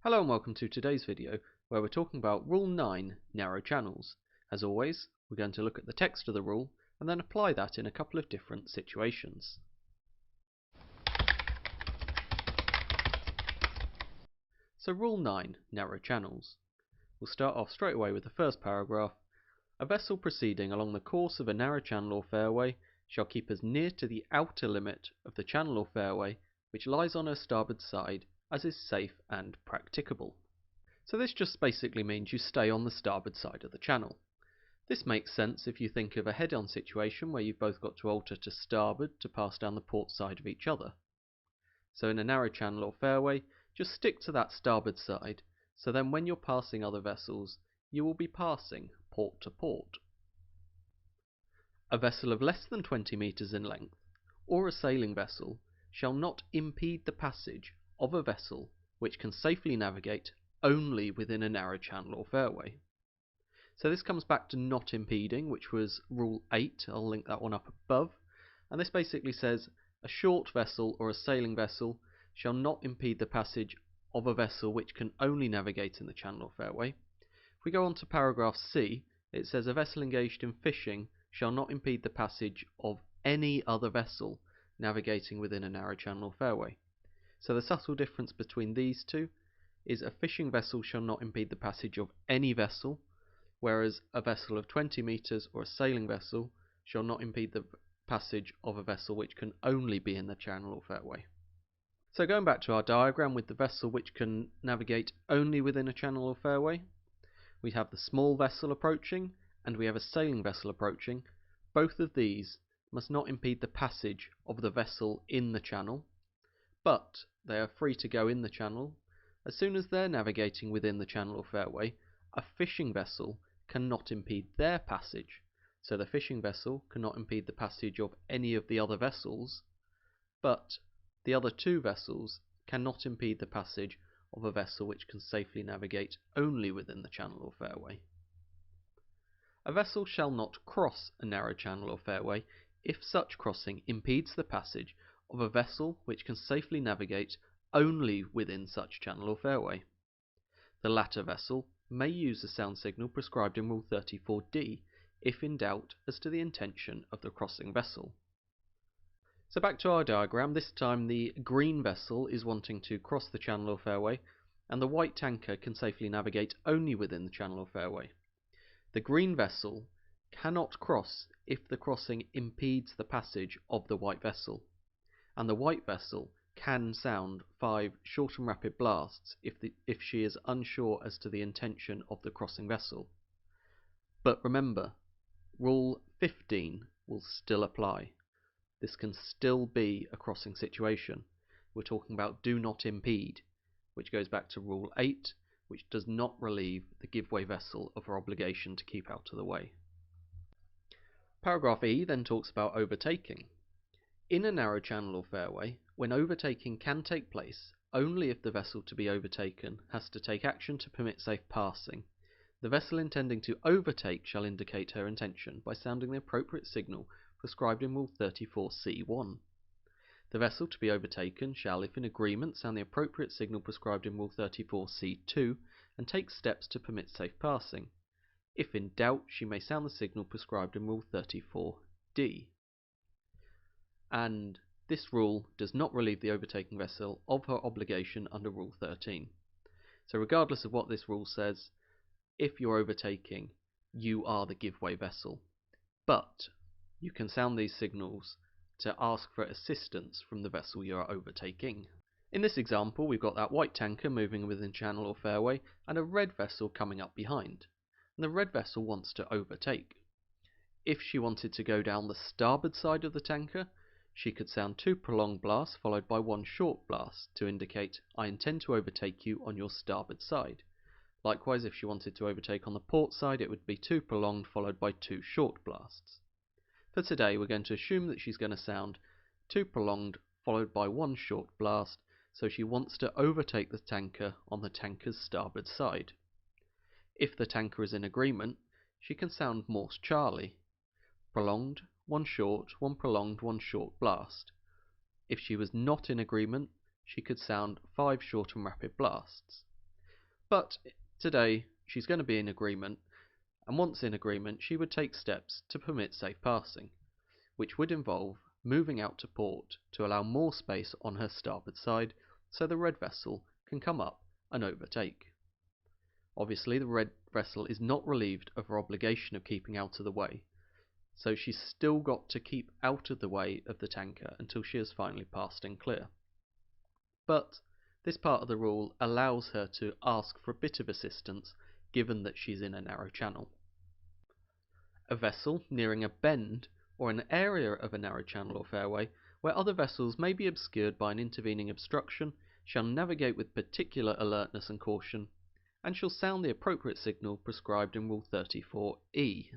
Hello and welcome to today's video where we're talking about Rule 9, narrow channels. As always, we're going to look at the text of the rule and then apply that in a couple of different situations. So Rule 9, narrow channels. We'll start off straight away with the first paragraph. A vessel proceeding along the course of a narrow channel or fairway shall keep as near to the outer limit of the channel or fairway which lies on her starboard side as is safe and practicable. So this just basically means you stay on the starboard side of the channel. This makes sense if you think of a head-on situation where you've both got to alter to starboard to pass down the port side of each other. So in a narrow channel or fairway, just stick to that starboard side, so then when you're passing other vessels, you will be passing port to port. A vessel of less than 20 meters in length, or a sailing vessel, shall not impede the passage of a vessel which can safely navigate only within a narrow channel or fairway. So this comes back to not impeding, which was Rule 8, I'll link that one up above, and this basically says a short vessel or a sailing vessel shall not impede the passage of a vessel which can only navigate in the channel or fairway. If we go on to paragraph C, it says a vessel engaged in fishing shall not impede the passage of any other vessel navigating within a narrow channel or fairway. So the subtle difference between these two is a fishing vessel shall not impede the passage of any vessel, whereas a vessel of 20 meters or a sailing vessel shall not impede the passage of a vessel which can only be in the channel or fairway. So going back to our diagram with the vessel which can navigate only within a channel or fairway, we have the small vessel approaching and we have a sailing vessel approaching. Both of these must not impede the passage of the vessel in the channel, but they are free to go in the channel. As soon as they're navigating within the channel or fairway, a fishing vessel cannot impede their passage. So the fishing vessel cannot impede the passage of any of the other vessels, but the other two vessels cannot impede the passage of a vessel which can safely navigate only within the channel or fairway. A vessel shall not cross a narrow channel or fairway if such crossing impedes the passage of a vessel which can safely navigate only within such channel or fairway. The latter vessel may use the sound signal prescribed in Rule 34D if in doubt as to the intention of the crossing vessel. So back to our diagram, this time the green vessel is wanting to cross the channel or fairway and the white tanker can safely navigate only within the channel or fairway. The green vessel cannot cross if the crossing impedes the passage of the white vessel, and the white vessel can sound 5 short and rapid blasts if she is unsure as to the intention of the crossing vessel. But remember, Rule 15 will still apply. This can still be a crossing situation. We're talking about do not impede, which goes back to Rule 8, which does not relieve the giveaway vessel of her obligation to keep out of the way. Paragraph E then talks about overtaking. In a narrow channel or fairway, when overtaking can take place only if the vessel to be overtaken has to take action to permit safe passing, the vessel intending to overtake shall indicate her intention by sounding the appropriate signal prescribed in Rule 34C1. The vessel to be overtaken shall, if in agreement, sound the appropriate signal prescribed in Rule 34C2 and take steps to permit safe passing. If in doubt, she may sound the signal prescribed in Rule 34D. And this rule does not relieve the overtaking vessel of her obligation under Rule 13. So regardless of what this rule says, if you're overtaking, you are the giveaway vessel. But you can sound these signals to ask for assistance from the vessel you are overtaking. In this example, we've got that white tanker moving within channel or fairway and a red vessel coming up behind. And the red vessel wants to overtake. If she wanted to go down the starboard side of the tanker, she could sound 2 prolonged blasts followed by 1 short blast to indicate, I intend to overtake you on your starboard side. Likewise, if she wanted to overtake on the port side, it would be 2 prolonged followed by 2 short blasts. For today, we're going to assume that she's going to sound 2 prolonged followed by 1 short blast, so she wants to overtake the tanker on the tanker's starboard side. If the tanker is in agreement, she can sound Morse Charlie. Prolonged, 1 short, 1 prolonged, 1 short blast. If she was not in agreement, she could sound 5 short and rapid blasts. But today she's going to be in agreement, and once in agreement she would take steps to permit safe passing, which would involve moving out to port to allow more space on her starboard side so the red vessel can come up and overtake. Obviously the red vessel is not relieved of her obligation of keeping out of the way, so she's still got to keep out of the way of the tanker until she has finally passed and clear. But this part of the rule allows her to ask for a bit of assistance given that she's in a narrow channel. A vessel nearing a bend or an area of a narrow channel or fairway where other vessels may be obscured by an intervening obstruction shall navigate with particular alertness and caution, and shall sound the appropriate signal prescribed in Rule 34E.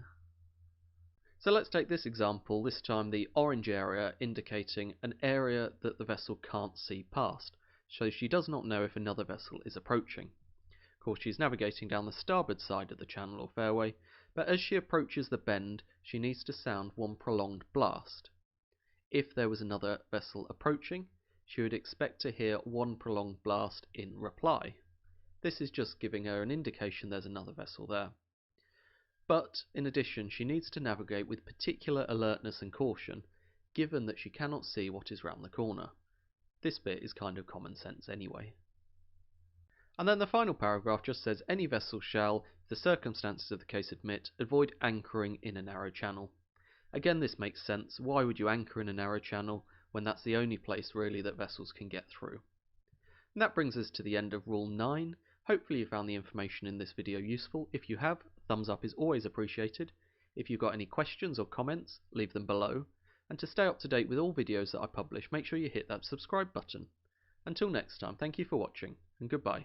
So let's take this example, this time the orange area indicating an area that the vessel can't see past, so she does not know if another vessel is approaching. Of course, she's navigating down the starboard side of the channel or fairway, but as she approaches the bend, she needs to sound one prolonged blast. If there was another vessel approaching, she would expect to hear one prolonged blast in reply. This is just giving her an indication there's another vessel there. But, in addition, she needs to navigate with particular alertness and caution, given that she cannot see what is round the corner. This bit is kind of common sense anyway. And then the final paragraph just says any vessel shall, if the circumstances of the case admit, avoid anchoring in a narrow channel. Again, this makes sense. Why would you anchor in a narrow channel when that's the only place really that vessels can get through? And that brings us to the end of Rule 9. Hopefully you found the information in this video useful. If you have, thumbs up is always appreciated. If you've got any questions or comments, leave them below. And to stay up to date with all videos that I publish, make sure you hit that subscribe button. Until next time, thank you for watching, and goodbye.